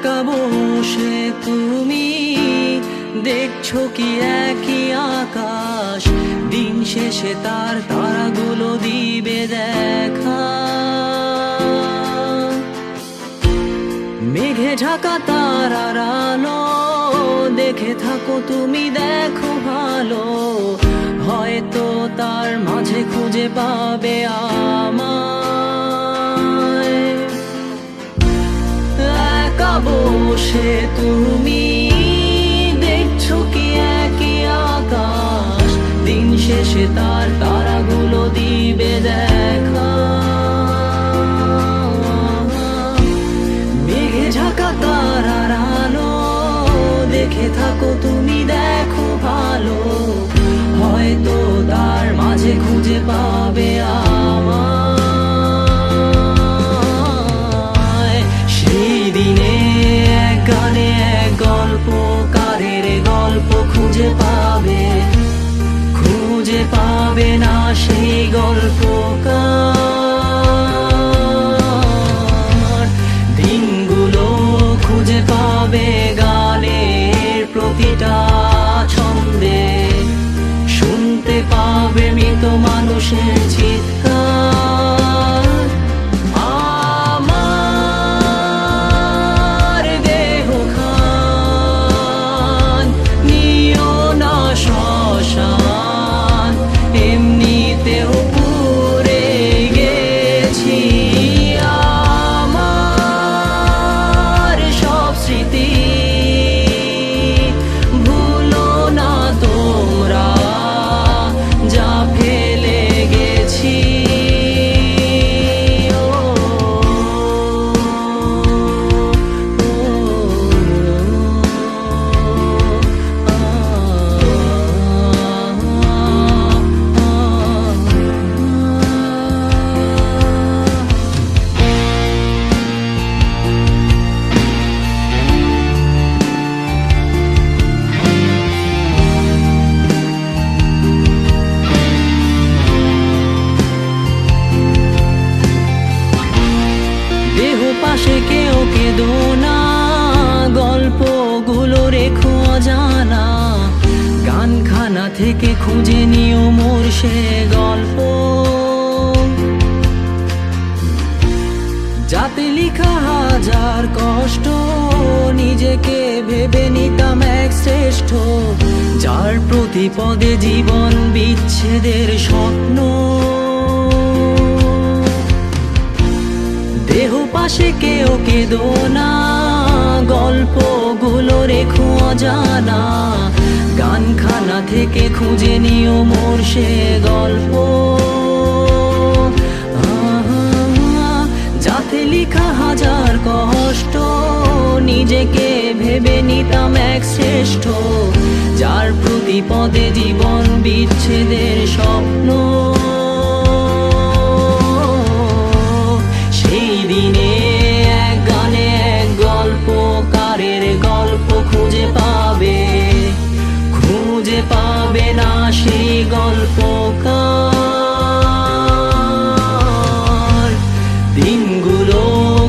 একা বসে তুমি দেখছো কি একই আকাশ, দিন শেষে তার তারাগুলো দিবে দেখা। মেঘে ঢাকা তারার আলো দেখে থাকো তুমি, দেখো ভালো, হয়তো তার মাঝে খুঁজে পাবে আমায়। একা বসে তুমি দেখছো কি একই আকাশ, দিন শেষে তার তারাগুলো দিবে দেখা। মেঘে ঢাকা তারার আলো দেখে থাকো তুমি, দেখো ভালো, হয়তো তার মাঝে খুঁজে পাবে আমায়। সেই দিনে এক গানে এক গল্পকারের গল্প খুঁজে পাবে না সেই গল্পকার। দিনগুলো খুঁজে পাবে গানের প্রতিটা ছন্দে, শুনতে পাবে মৃত মানুষের চিৎকার। আমার দেহ খান নিও না শ্মশান, এমনিতেও পুড়ে গেছি। আমার সব স্মৃতি ভুলো না তোমরা, যা ফেলে গেছি। দেহ পাশে কেউ কেঁদো না, গল্পগুলো রেখো অজানা, গানখানা থেকে খুঁজে নিও মোর সে গল্প, যাতে লিখা হাজার কষ্ট নিজেকে ভেবে নিতাম এক শ্রেষ্ঠ, যার প্রতি পদে জীবন বিচ্ছেদের স্বপ্ন। দেহ পাশে কেউ কেঁদো না, গল্পগুলো রেখো অজানা, গানখানা থেকে খুঁজে নিও মোর সে গল্প, যাতে লিখা হাজার কষ্ট নিজেকে ভেবে নিতাম এক শ্রেষ্ঠ, যার প্রতি পদে জীবন বিচ্ছেদের স্বপ্ন। সেই দিনে এক গানে এক গল্পকারের গল্প খুঁজে পাবে না সেই গল্পকার। দিনগুলো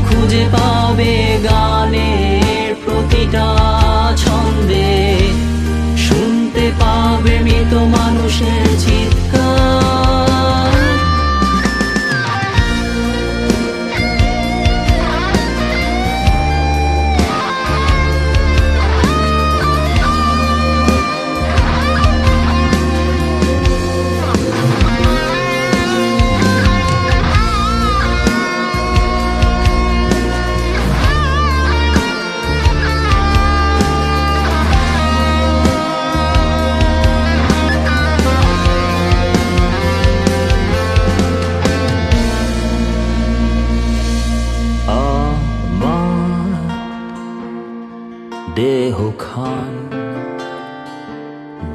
খুঁজে পাবে গানের প্রতিটা ছন্দে, শুনতে পাবে মৃত মানুষের চিৎকার। দেহ খান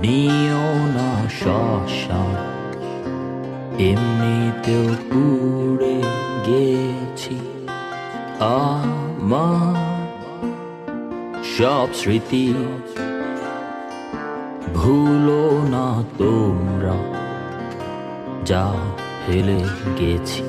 নিও না শ্মশান, এমনিতেও পুড়ে গেছি। আমার সব স্মৃতি ভুলো না তোমরা, যা ফেলে গেছি।